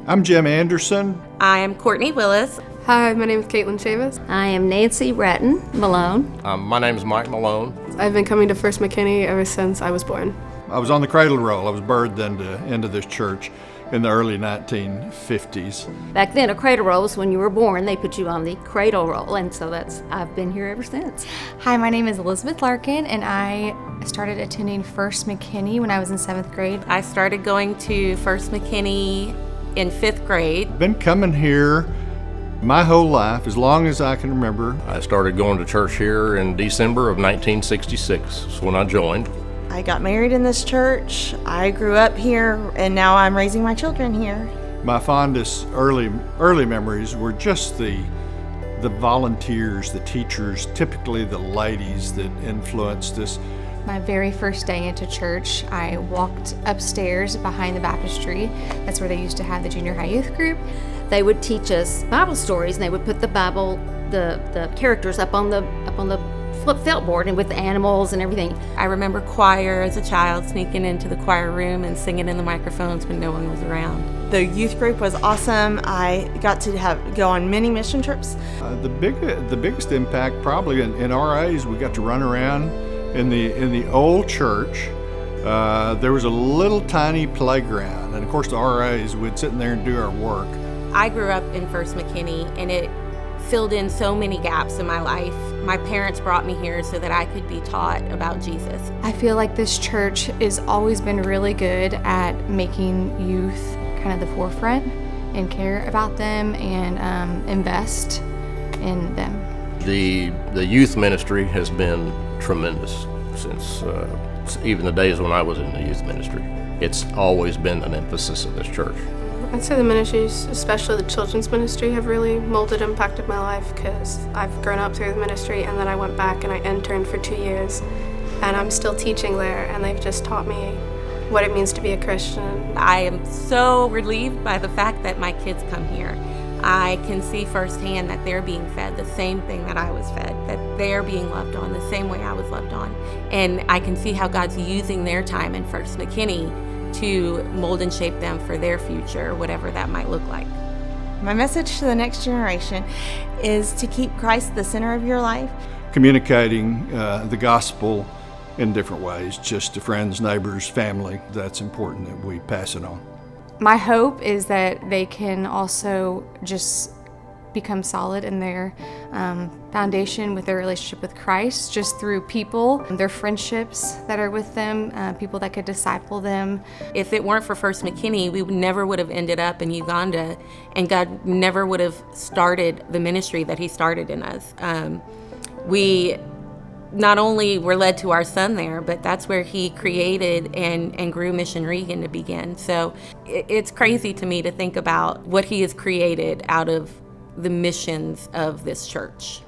I'm Jim Anderson. I am Courtney Willis. Hi, my name is Caitlin Chavis. I am Nancy Ratton Malone. My name is Mike Malone. I've been coming to First McKinney ever since I was born. I was on the cradle roll. I was birthed into this church in the early 1950s. Back then, a cradle roll was when you were born. They put you on the cradle roll, and so I've been here ever since. Hi, my name is Elizabeth Larkin, and I started attending First McKinney when I was in 7th grade. I started going to First McKinney in 5th grade. Been coming here my whole life, as long as I can remember. I started going to church here in December of 1966. That's when I joined. I got married in this church. I grew up here, and now I'm raising my children here. My fondest early memories were just the volunteers, the teachers, typically the ladies that influenced us. My very first day into church, I walked upstairs behind the baptistry. That's where they used to have the junior high youth group. They would teach us Bible stories, and they would put the Bible, the characters up on the flip felt board and with the animals and everything. I remember choir as a child, sneaking into the choir room and singing in the microphones when no one was around. The youth group was awesome. I got to go on many mission trips. The biggest impact probably in RAs, we got to run around in the old church. There was a little tiny playground, and of course the RAs would sit in there and do our work. I grew up in First McKinney, and it filled in so many gaps in my life. My parents brought me here so that I could be taught about Jesus. I feel like this church has always been really good at making youth kind of the forefront and care about them and invest in them. The youth ministry has been tremendous since even the days when I was in the youth ministry. It's always been an emphasis of this church. I'd say the ministries, especially the children's ministry, have really molded and impacted my life because I've grown up through the ministry, and then I went back and I interned for 2 years, and I'm still teaching there, and they've just taught me what it means to be a Christian. I am so relieved by the fact that my kids come here. I can see firsthand that they're being fed the same thing that I was fed, that they're being loved on the same way I was loved on. And I can see how God's using their time in First McKinney to mold and shape them for their future, whatever that might look like. My message to the next generation is to keep Christ the center of your life. Communicating the gospel in different ways, just to friends, neighbors, family. That's important that we pass it on. My hope is that they can also just become solid in their foundation with their relationship with Christ, just through people, their friendships that are with them, people that could disciple them. If it weren't for First McKinney, we never would have ended up in Uganda, and God never would have started the ministry that He started in us. We not only were led to our son there, but that's where He created and grew Mission Regan to begin. So it's crazy to me to think about what He has created out of the missions of this church.